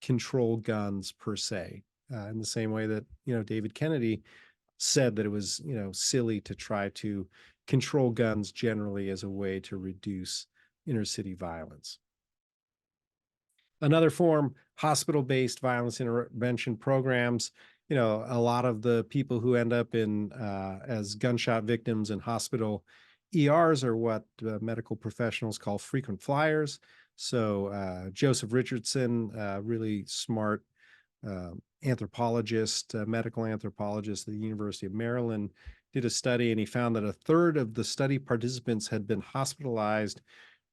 control guns per se. In the same way that, David Kennedy said that it was, silly to try to control guns generally as a way to reduce inner city violence. Another form, hospital-based violence intervention programs. A lot of the people who end up in as gunshot victims in hospital ERs are what medical professionals call frequent flyers. So Joseph Richardson, really smart anthropologist, medical anthropologist at the University of Maryland, did a study, and he found that a third of the study participants had been hospitalized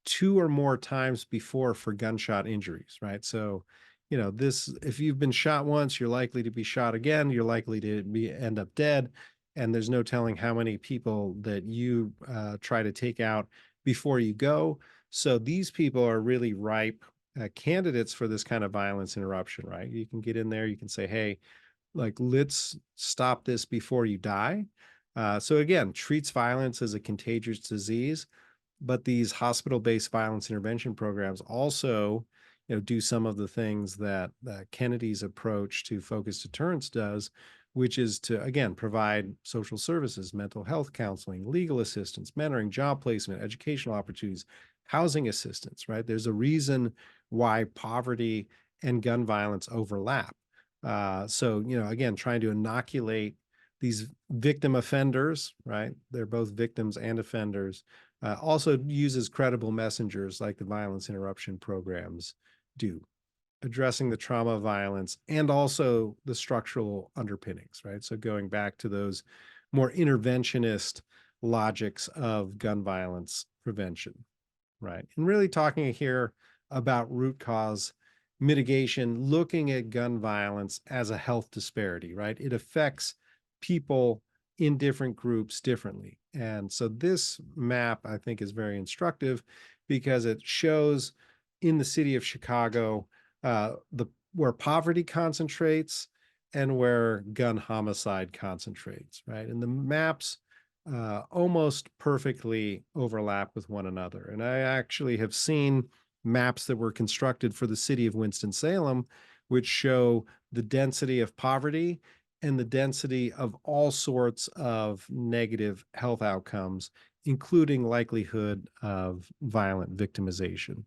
2 or more times before for gunshot injuries, right? So, if you've been shot once, you're likely to be shot again, you're likely to end up dead, and there's no telling how many people that you try to take out before you go. So these people are really ripe candidates for this kind of violence interruption, right? You can get in there, you can say, hey, like, let's stop this before you die. So again, treats violence as a contagious disease, but these hospital-based violence intervention programs also, do some of the things that Kennedy's approach to focused deterrence does, which is to, again, provide social services, mental health counseling, legal assistance, mentoring, job placement, educational opportunities, housing assistance, right? There's a reason why poverty and gun violence overlap. So, again, trying to inoculate these victim offenders, right? They're both victims and offenders. Also uses credible messengers like the violence interruption programs do, addressing the trauma of violence and also the structural underpinnings, right? So going back to those more interventionist logics of gun violence prevention, right? And really talking here about root cause mitigation, looking at gun violence as a health disparity, right? It affects people in different groups differently. And so this map, I think, is very instructive because it shows in the city of Chicago where poverty concentrates and where gun homicide concentrates, right? And the maps almost perfectly overlap with one another. And I actually have seen maps that were constructed for the city of Winston-Salem, which show the density of poverty and the density of all sorts of negative health outcomes, including likelihood of violent victimization,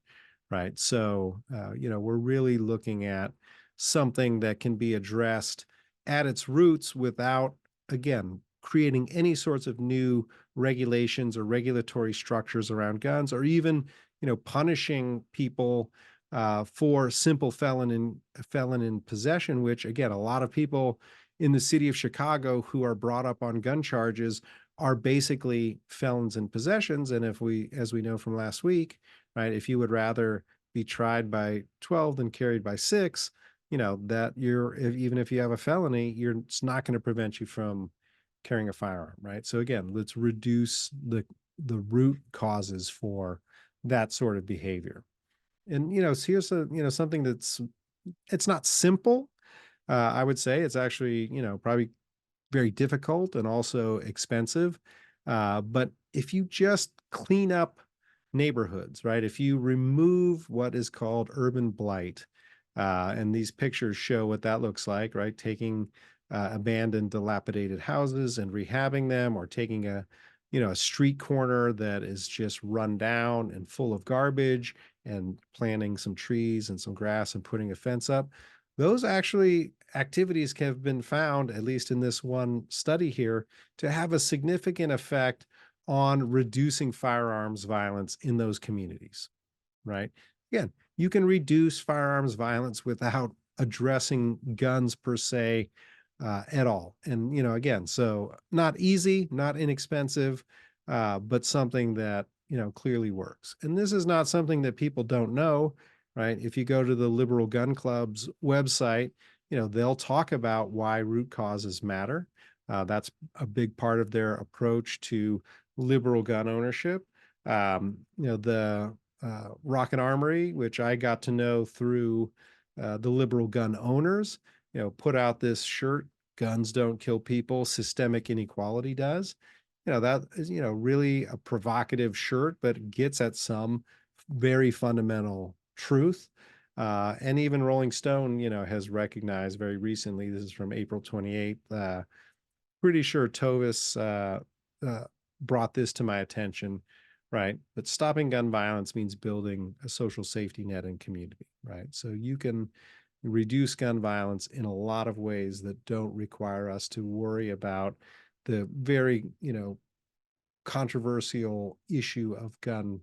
right? So, we're really looking at something that can be addressed at its roots without, again, creating any sorts of new regulations or regulatory structures around guns, or even, punishing people for simple felon in possession, which, again, a lot of people in the city of Chicago who are brought up on gun charges are basically felons in possessions. And as we know from last week, right, if you would rather be tried by 12 than carried by 6, that even if you have a felony, it's not going to prevent you from carrying a firearm, right? So again, let's reduce the root causes for that sort of behavior. And so here's something it's not simple. I would say it's actually, probably very difficult and also expensive. But if you just clean up neighborhoods, right? If you remove what is called urban blight, and these pictures show what that looks like, right? Taking abandoned, dilapidated houses and rehabbing them, or taking a street corner that is just run down and full of garbage and planting some trees and some grass and putting a fence up. Those activities have been found, at least in this one study here, to have a significant effect on reducing firearms violence in those communities, right? Again, you can reduce firearms violence without addressing guns per se at all. And, again, so not easy, not inexpensive, but something that, clearly works. And this is not something that people don't know, right? If you go to the Liberal Gun Club's website, they'll talk about why root causes matter. That's a big part of their approach to liberal gun ownership. The Rocket Armory, which I got to know through the liberal gun owners, put out this shirt: "Guns don't kill people, systemic inequality does." That is, really a provocative shirt, but it gets at some very fundamental truth. And even Rolling Stone, has recognized very recently, this is from April 28th, pretty sure Tovis brought this to my attention, right? But stopping gun violence means building a social safety net and community, right? So you can reduce gun violence in a lot of ways that don't require us to worry about the very, controversial issue of gun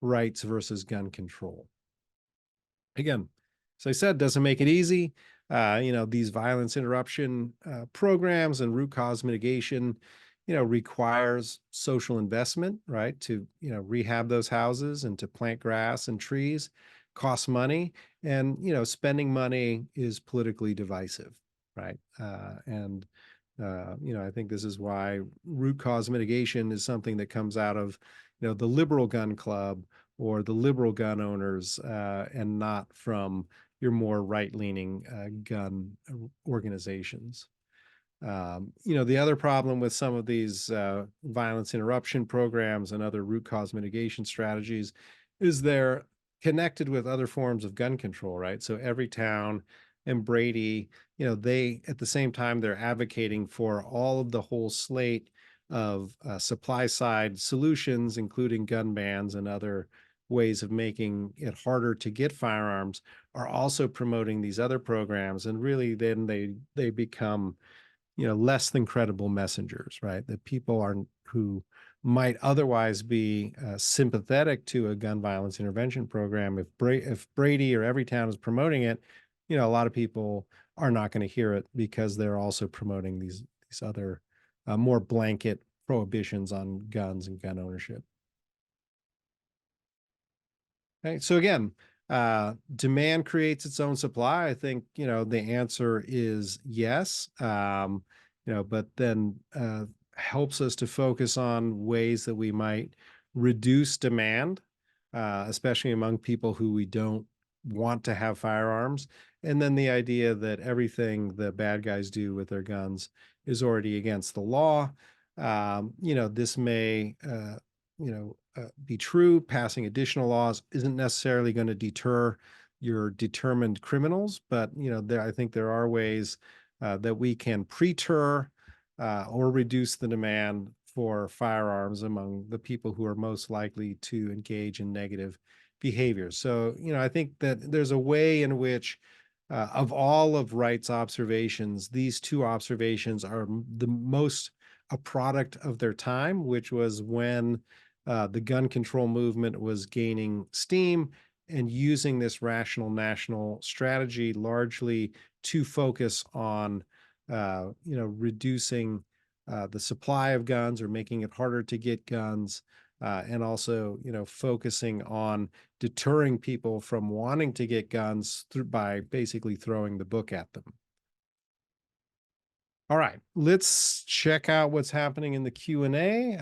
rights versus gun control. Again, as I said, doesn't make it easy. These violence interruption programs and root cause mitigation, requires social investment, right? To, rehab those houses and to plant grass and trees costs money. And, spending money is politically divisive, right? I think this is why root cause mitigation is something that comes out of, the liberal gun club or the liberal gun owners, and not from your more right-leaning gun organizations. The other problem with some of these violence interruption programs and other root cause mitigation strategies is they're connected with other forms of gun control, right? So Everytown and Brady, they at the same time they're advocating for all of the whole slate of supply side solutions, including gun bans and other ways of making it harder to get firearms, are also promoting these other programs, and really then they become, less than credible messengers, right? That people are who might otherwise be sympathetic to a gun violence intervention program. If Brady or Everytown is promoting it, a lot of people are not going to hear it because they're also promoting these other more blanket prohibitions on guns and gun ownership. Okay, so again, demand creates its own supply. I think, the answer is yes. But then helps us to focus on ways that we might reduce demand, especially among people who we don't want to have firearms. And then the idea that everything the bad guys do with their guns is already against the law. This may, be true. Passing additional laws isn't necessarily going to deter your determined criminals, but I think there are ways that we can preter or reduce the demand for firearms among the people who are most likely to engage in negative behavior. So, I think that there's a way in which, of all of Wright's observations, these two observations are the most a product of their time, which was when the gun control movement was gaining steam and using this rational national strategy largely to focus on, reducing the supply of guns or making it harder to get guns, and also, focusing on deterring people from wanting to get guns by basically throwing the book at them. All right, let's check out what's happening in the Q&A.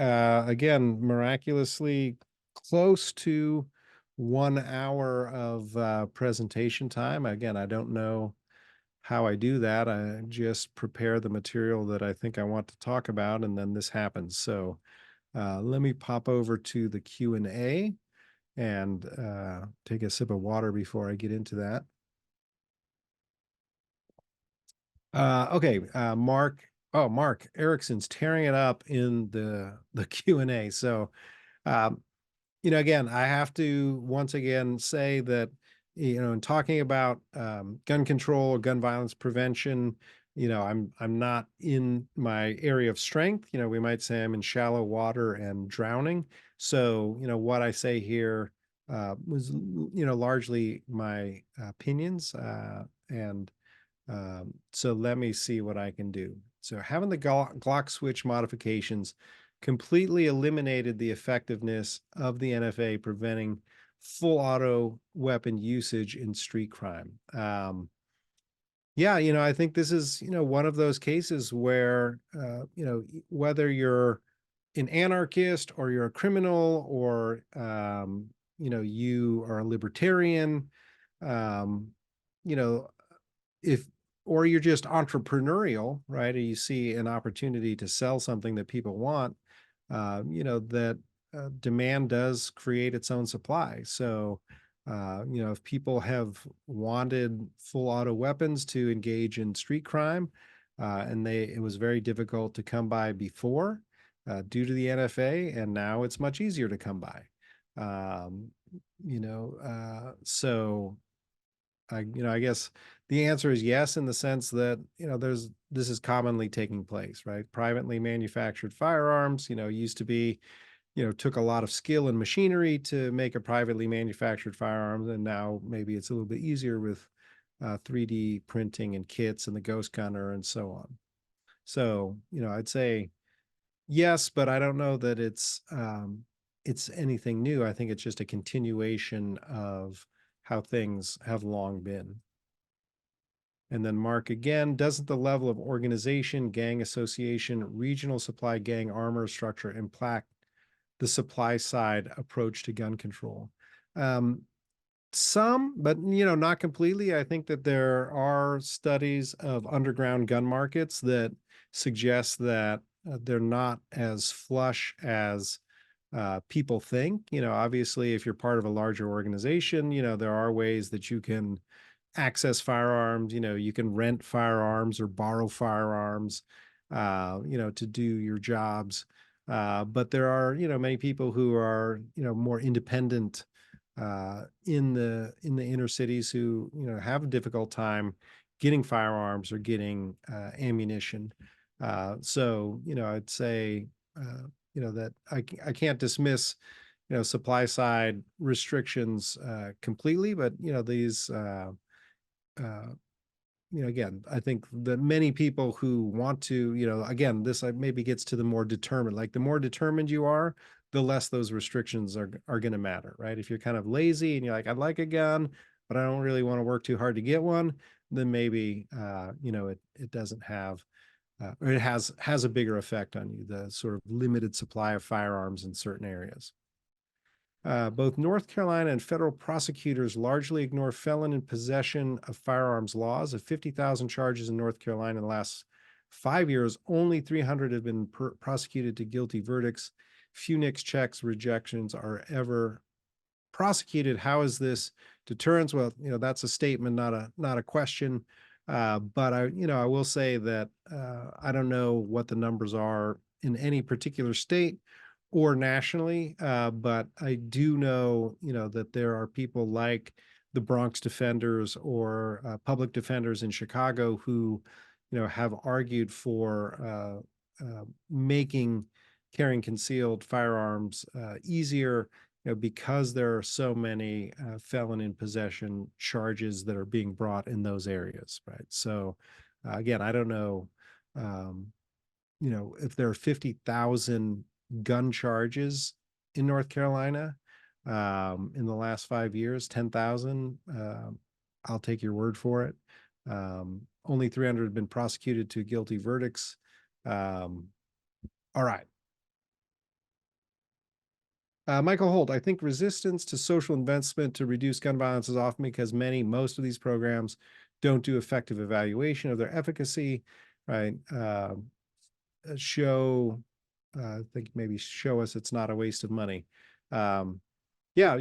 Again, miraculously close to 1 hour of presentation time. Again, I don't know how I do that. I just prepare the material that I think I want to talk about, and then this happens. So let me pop over to the Q&A and take a sip of water before I get into that. Okay, Mark Erickson's tearing it up in the Q&A. So, um, again, I have to once again say that, in talking about gun control, gun violence prevention, I'm not in my area of strength. We might say I'm in shallow water and drowning. So, what I say here was, largely my opinions, and so let me see what I can do. So having the Glock switch modifications completely eliminated the effectiveness of the NFA preventing full auto weapon usage in street crime. Yeah, I think this is, one of those cases where, whether you're an anarchist or you're a criminal or, you are a libertarian, um, you know, if, or you're just entrepreneurial, right? Or you see an opportunity to sell something that people want, that demand does create its own supply. So, if people have wanted full auto weapons to engage in street crime, and it was very difficult to come by before, due to the NFA, and now it's much easier to come by. Um, so I guess the answer is yes, in the sense that, this is commonly taking place, right? Privately manufactured firearms, used to be, took a lot of skill and machinery to make a privately manufactured firearm. And now maybe it's a little bit easier with 3D printing and kits and the ghost gunner and so on. So, I'd say yes, but I don't know that it's anything new. I think it's just a continuation of how things have long been. And then Mark again, doesn't the level of organization, gang association, regional supply gang armor structure impact the supply side approach to gun control? Um, some, but not completely. I think that there are studies of underground gun markets that suggest that they're not as flush as people think. Obviously, if you're part of a larger organization, there are ways that you can access firearms. You can rent firearms or borrow firearms, to do your jobs. But there are, many people who are, more independent in the inner cities who, have a difficult time getting firearms or getting ammunition. So, I'd say, that I can't dismiss, supply side restrictions completely, but, uh, again, I think that many people who want to, again, this maybe gets to the more determined, like the more determined you are, the less those restrictions are going to matter, right? If you're kind of lazy and you're like, I'd like a gun, but I don't really want to work too hard to get one, then maybe, it doesn't have, or it has a bigger effect on you, the sort of limited supply of firearms in certain areas. Both North Carolina and federal prosecutors largely ignore felon in possession of firearms laws. Of 50,000 charges in North Carolina in the last 5 years, only 300 have been prosecuted to guilty verdicts. Few NICS checks rejections are ever prosecuted. How is this deterrence? Well, that's a statement, not a question. But I will say that I don't know what the numbers are in any particular state or nationally, but I do know, that there are people like the Bronx defenders or public defenders in Chicago who, have argued for making carrying concealed firearms easier, because there are so many felon in possession charges that are being brought in those areas, right? So, again, I don't know, um, if there are 50,000 gun charges in North Carolina in the last 5 years, 10,000. I'll take your word for it. Only 300 have been prosecuted to guilty verdicts. Um, all right. Michael Holt, I think resistance to social investment to reduce gun violence is often because most of these programs don't do effective evaluation of their efficacy, right? I think maybe show us it's not a waste of money. Um, yeah,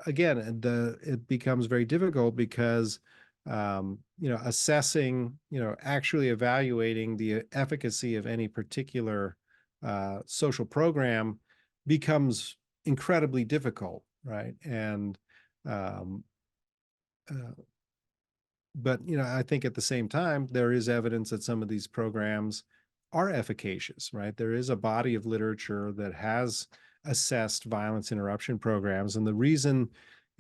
again, it becomes very difficult because, assessing, actually evaluating the efficacy of any particular social program becomes incredibly difficult, right? And um, uh, but I think at the same time there is evidence that some of these programs are efficacious, right? There is a body of literature that has assessed violence interruption programs, and the reason,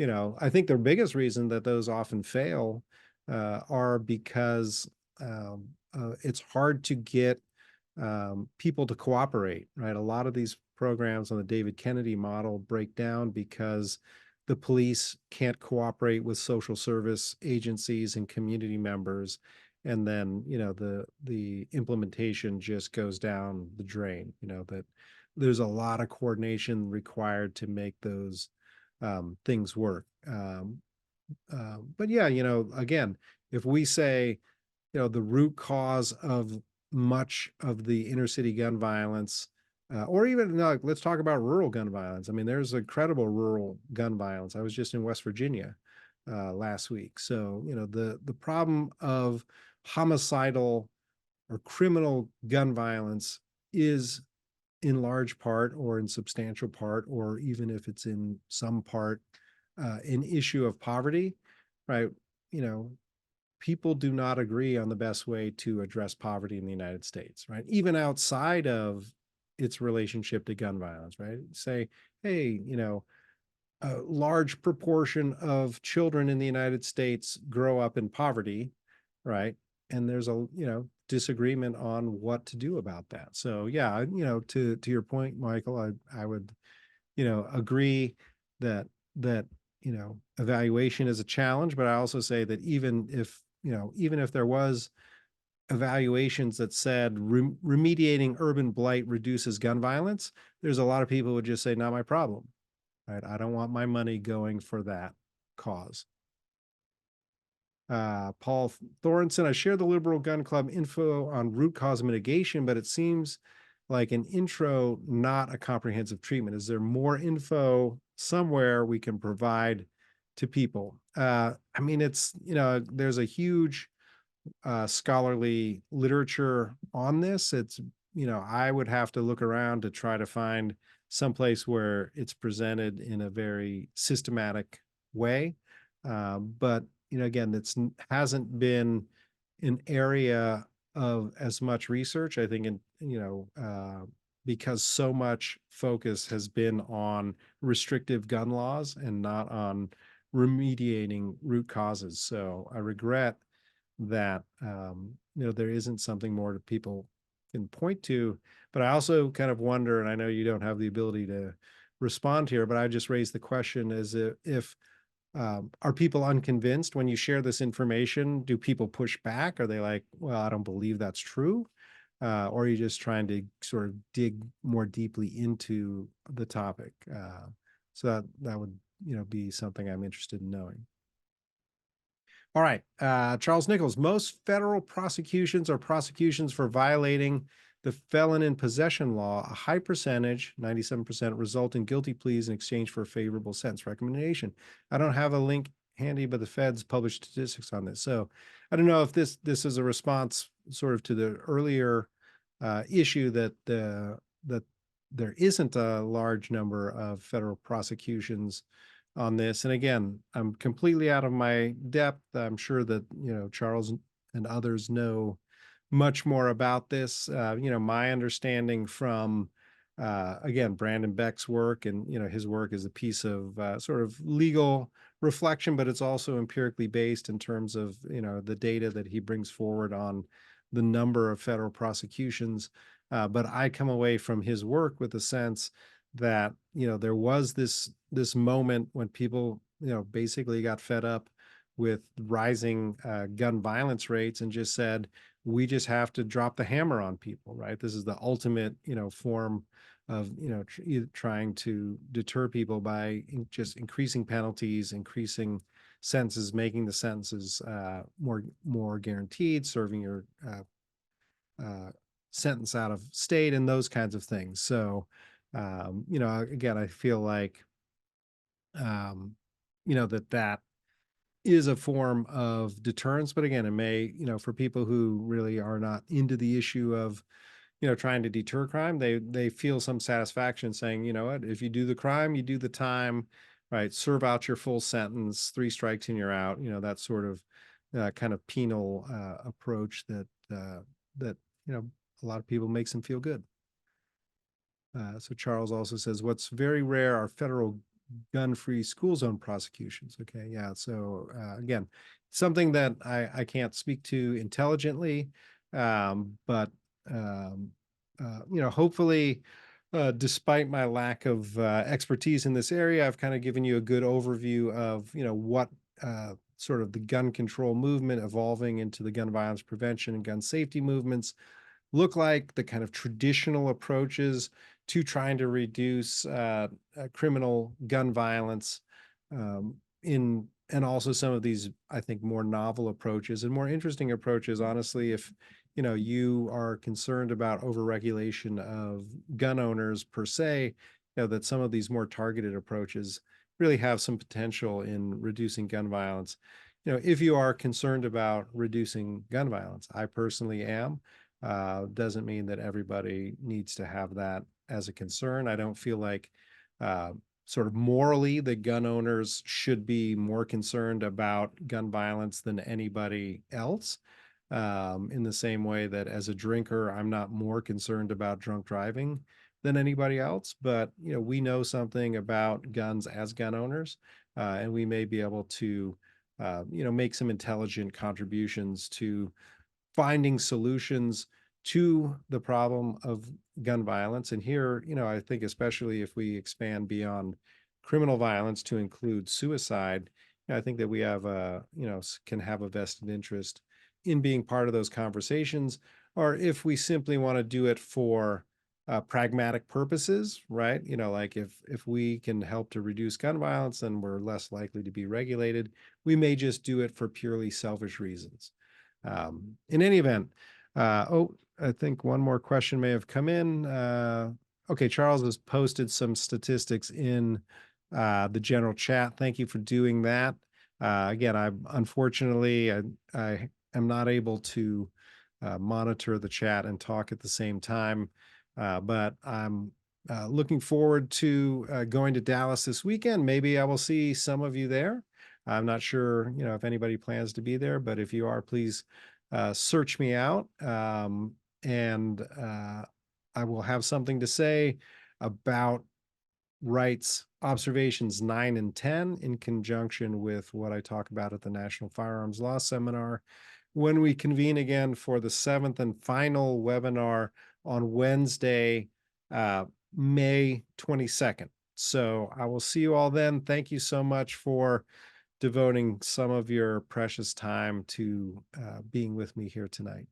I think the biggest reason that those often fail are because it's hard to get people to cooperate, right? A lot of these programs on the David Kennedy model break down because the police can't cooperate with social service agencies and community members. and then the implementation just goes down the drain. That there's a lot of coordination required to make those things work. But yeah, again, if we say, the root cause of much of the inner city gun violence, or even no, let's talk about rural gun violence. I mean, there's incredible rural gun violence. I was just in West Virginia last week. So, the problem of homicidal or criminal gun violence is in large part or in substantial part, or even if it's in some part, an issue of poverty, right? You know, people do not agree on the best way to address poverty in the United States, right? Even outside of its relationship to gun violence, right? Say, hey, a large proportion of children in the United States grow up in poverty, right? And there's a, disagreement on what to do about that. So yeah, to your point, Michael, I would, agree that that evaluation is a challenge, but I also say that even if there was evaluations that said remediating urban blight reduces gun violence, there's a lot of people who would just say, not my problem, right? I don't want my money going for that cause. Paul Thorenson, I share the Liberal Gun Club info on root cause mitigation, but it seems like an intro, not a comprehensive treatment. Is there more info somewhere we can provide to people? I mean, there's a huge scholarly literature on this. I would have to look around to try to find someplace where it's presented in a very systematic way. But, again, it's hasn't been an area of as much research, I think, because so much focus has been on restrictive gun laws and not on remediating root causes. So I regret that there isn't something more that people can point to. But I also kind of wonder, and I know you don't have the ability to respond here, but I just raised the question: is if are people unconvinced when you share this information? Do people push back? Are they like, well, I don't believe that's true? Or are you just trying to sort of dig more deeply into the topic? So that would be something I'm interested in knowing. All right. Charles Nichols, most federal prosecutions are prosecutions for violating the felon in possession law. A high percentage, 97%, result in guilty pleas in exchange for a favorable sentence recommendation. I don't have a link handy, but the feds published statistics on this. So I don't know if this is a response sort of to the earlier issue that there isn't a large number of federal prosecutions on this. And again, I'm completely out of my depth. I'm sure that, Charles and others know much more about this. My understanding from, again, Brandon Beck's work, and, his work is a piece of sort of legal reflection, but it's also empirically based in terms of, the data that he brings forward on the number of federal prosecutions. But I come away from his work with a sense that there was this moment when people basically got fed up with rising gun violence rates and just said, we just have to drop the hammer on people, right? This is the ultimate form of trying to deter people by just increasing penalties, increasing sentences, making the sentences more guaranteed, serving your sentence out of state, and those kinds of things. So again, I feel like, that is a form of deterrence. But again, it may, for people who really are not into the issue of, trying to deter crime, they feel some satisfaction saying, you know what, if you do the crime, you do the time, right? Serve out your full sentence, 3 strikes and you're out. That sort of kind of penal approach that a lot of people makes them feel good. So Charles also says, what's very rare are federal gun-free school zone prosecutions. Okay, yeah. So again, something that I can't speak to intelligently, but hopefully, despite my lack of expertise in this area, I've kind of given you a good overview of what sort of the gun control movement evolving into the gun violence prevention and gun safety movements look like, the kind of traditional approaches to trying to reduce criminal gun violence, in and also some of these, I think, more novel approaches and more interesting approaches. Honestly, if you are concerned about overregulation of gun owners per se, that some of these more targeted approaches really have some potential in reducing gun violence. If you are concerned about reducing gun violence, I personally am. Doesn't mean that everybody needs to have that as a concern. I don't feel like uh, sort of morally that gun owners should be more concerned about gun violence than anybody else. In the same way that as a drinker, I'm not more concerned about drunk driving than anybody else. But we know something about guns as gun owners, and we may be able to, make some intelligent contributions to finding solutions to the problem of gun violence. And here, I think especially if we expand beyond criminal violence to include suicide, I think that we have can have a vested interest in being part of those conversations. Or if we simply want to do it for pragmatic purposes, right? Like if we can help to reduce gun violence, then we're less likely to be regulated. We may just do it for purely selfish reasons. In any event, I think one more question may have come in. Okay, Charles has posted some statistics in the general chat. Thank you for doing that. Again, I am not able to monitor the chat and talk at the same time, but I'm looking forward to going to Dallas this weekend. Maybe I will see some of you there. I'm not sure, if anybody plans to be there, but if you are, please search me out, and I will have something to say about Wright's observations 9 and 10 in conjunction with what I talk about at the National Firearms Law Seminar when we convene again for the seventh and final webinar on Wednesday, uh, May 22nd. So I will see you all then. Thank you so much for devoting some of your precious time to being with me here tonight.